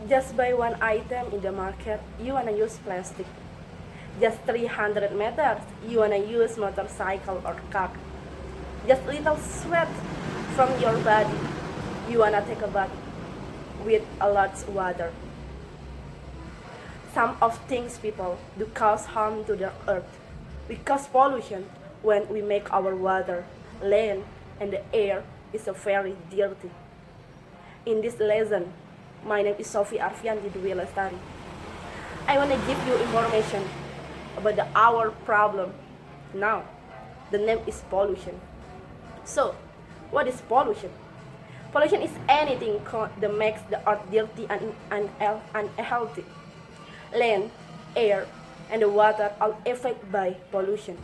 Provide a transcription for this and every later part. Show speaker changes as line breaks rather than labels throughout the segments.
Just buy one item in the market, you wanna use plastic. Just 300 meters, you wanna use motorcycle or car. Just little sweat from your body, you wanna take a bath with a lot of water. Some of things people do cause harm to the earth. We cause pollution when we make our water, land, and the air is very dirty. In this lesson, my name is Sophie Arfiandi Dwi Lestari. I want to give you information about our problem now. The name is pollution. So, what is pollution? Pollution is anything that makes the earth dirty and unhealthy. Land, air, and the water are affected by pollution.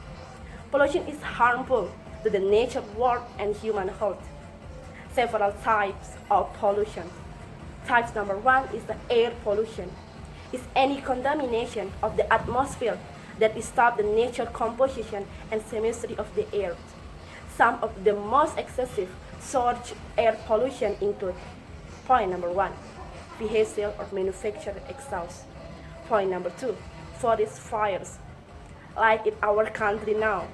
Pollution is harmful to the nature world and human health. Several types of pollution. Type number 1 is the air pollution. It's any contamination of the atmosphere that disturbs the natural composition and chemistry of the air. Some of the most excessive source air pollution include: point number 1, vehicle or manufactured exhaust. Point number 2, forest fires. Like in our country now,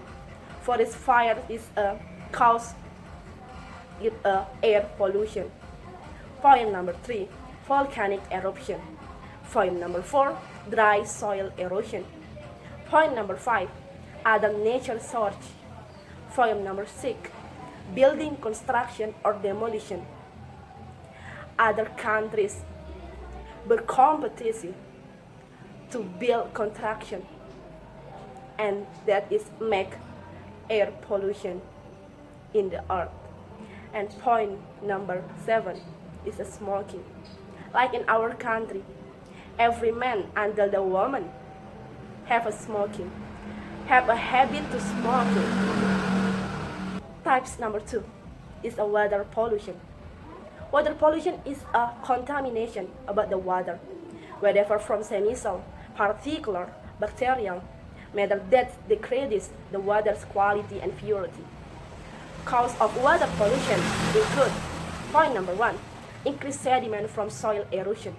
forest fire is a cause of air pollution. Point number 3, volcanic eruption. Point number 4, dry soil erosion. Point number 5, other nature source. Point number 6, building construction or demolition. Other countries berkompetisi to build construction, and that is make air pollution in the earth. And point number 7 is smoking. Like in our country, every man until the woman have a smoking, have a habit to smoking. Types number 2 is a water pollution. Water pollution is a contamination about the water, whether from chemical, particular, bacterial, matter that degrades the water's quality and purity. Cause of water pollution include: point number 1, increased sediment from soil erosion.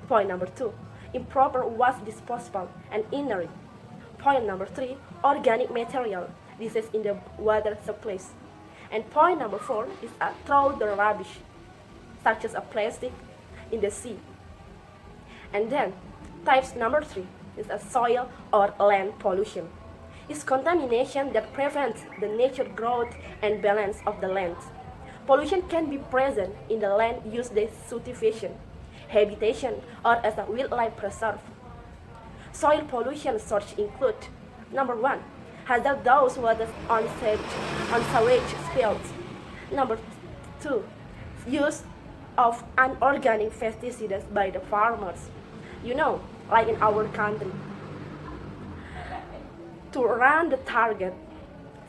Point number 2, improper waste disposal and inert. Point number 3, organic material disease in the water supplies. And point number 4 is throw the rubbish, such as a plastic, in the sea. And then types number 3 is a soil or land pollution. It's contamination that prevents the natural growth and balance of the land. Pollution can be present in the land used as cultivation, habitation, or as a wildlife preserve. Soil pollution sources include: number 1, hazardous water on sewage spills. Number 2, use of unorganic pesticides by the farmers. Like in our country, to run the target,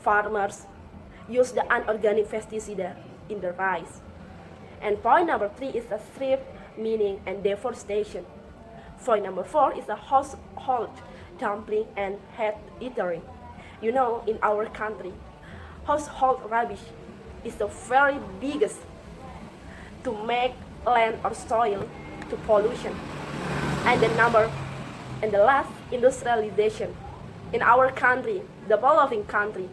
farmers use the unorganic pesticide in the rice. And point number 3 is a strip mining and deforestation. Point number 4 is a household dumping and head littering. In our country, household rubbish is the very biggest to make land or soil to pollution. And the last, industrialization. In our country, the developing country,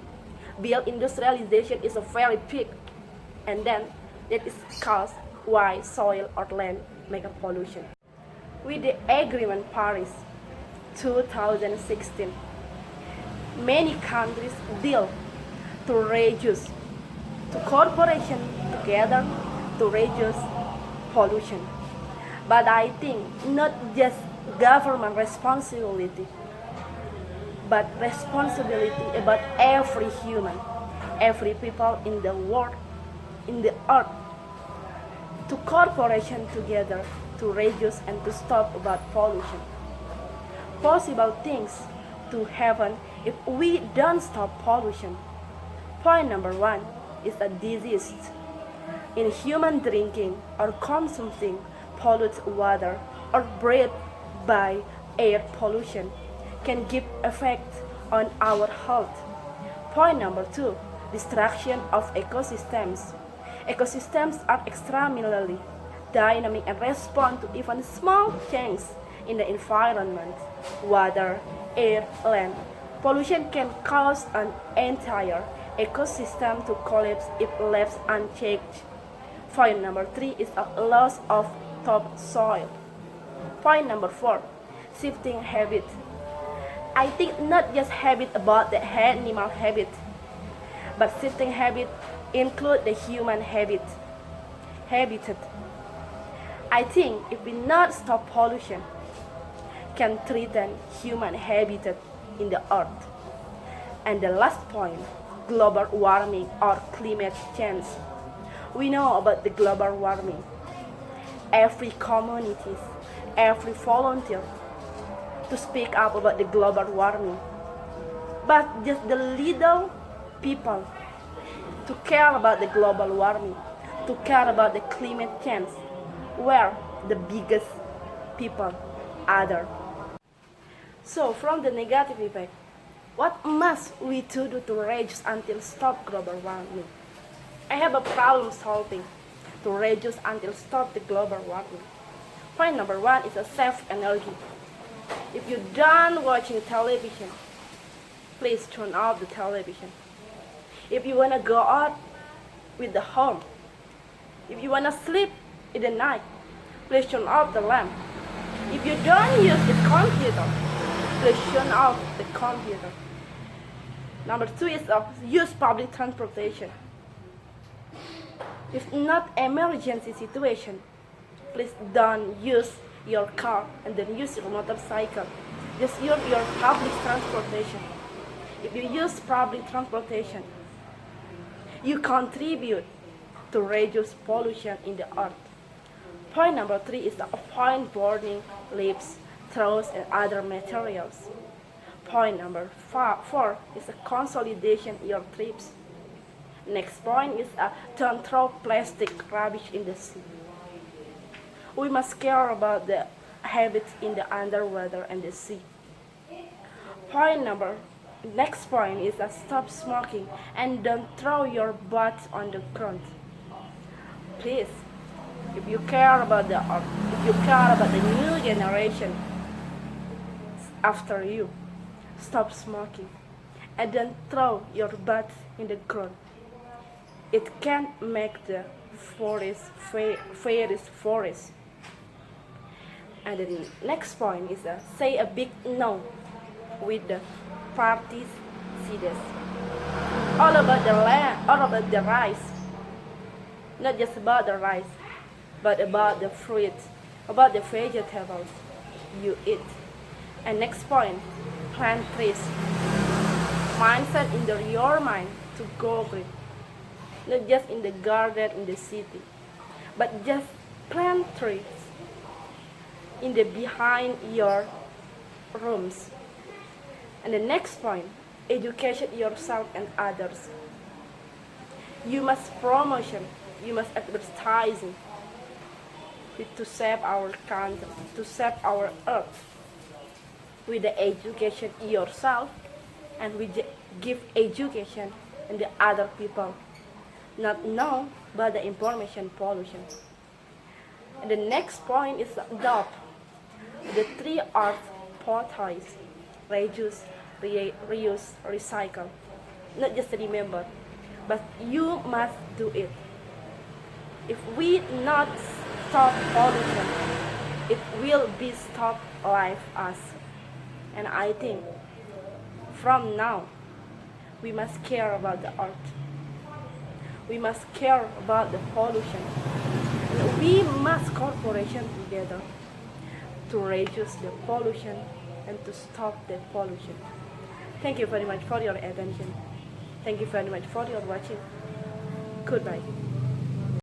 bill industrialization is a very big, and then that is cause why soil or land make a pollution. With the Agreement Paris 2016, many countries deal to reduce, to corporation together to reduce pollution. But I think not just government responsibility, but responsibility about every human, every people in the world, in the earth, to corporation together to reduce and to stop about pollution. Possible things to happen if we don't stop pollution. Point number 1 is a disease. In human drinking or consuming polluted water or breathed by air pollution can give effect on our health. Point number 2, destruction of ecosystems. Ecosystems are extremely dynamic and respond to even small changes in the environment, water, air, land. Pollution can cause an entire ecosystem to collapse if left unchecked. Point number 3 is a loss of topsoil. Point number 4, shifting habit. I think not just habit about the animal habit, but shifting habit include the human habitat. I think if we not stop pollution, can threaten human habitat in the earth. And the last point, global warming or climate change. We know about the global warming. Every community, every volunteer to speak up about the global warming. But just the little people to care about the global warming, to care about the climate change, where the biggest people other. So from the negative effect, what must we do to reduce until stop global warming? I have a problem solving to reduce until stop the global warming. Point number 1 is a save energy. If you're done watching television, please turn off the television. If you wanna go out with the home, if you wanna sleep in the night, please turn off the lamp. If you don't use the computer, please turn off the computer. Number 2 is use public transportation. If not emergency situation, please don't use your car and then use your motorcycle. Just use your public transportation. If you use public transportation, you contribute to reduce pollution in the earth. Point number 3 is avoid burning leaves, straws, and other materials. Point number 4 is a consolidation your trips. Next point is don't throw plastic rubbish in the sea. We must care about the habits in the underwater and the sea. Next point is stop smoking and don't throw your butts on the ground. Please, if you care about the earth, if you care about the new generation after you, stop smoking and don't throw your butt in the ground. It can make the forest fairest forest. And the next point is say a big no with the pesticides. All about the land, all about the rice. Not just about the rice, but about the fruit, about the vegetables you eat. And next point, plant trees. Mindset in your mind to go green. Not just in the garden in the city, but just plant trees in the behind your rooms. And the next point, educate yourself and others. You must promotion, you must advertising to save our country, to save our earth. With the education yourself, and we give education and the other people not know about the information pollution. And the next point is adopt the 3 R's policies: reduce, reuse, recycle. Not just remember, but you must do it. If we not stop pollution, it will be stop life us. And I think from now we must care about the earth. We must care about the pollution. And we must cooperation together to reduce the pollution and to stop the pollution. Thank you very much for your attention. Thank you very much for your watching. Goodbye.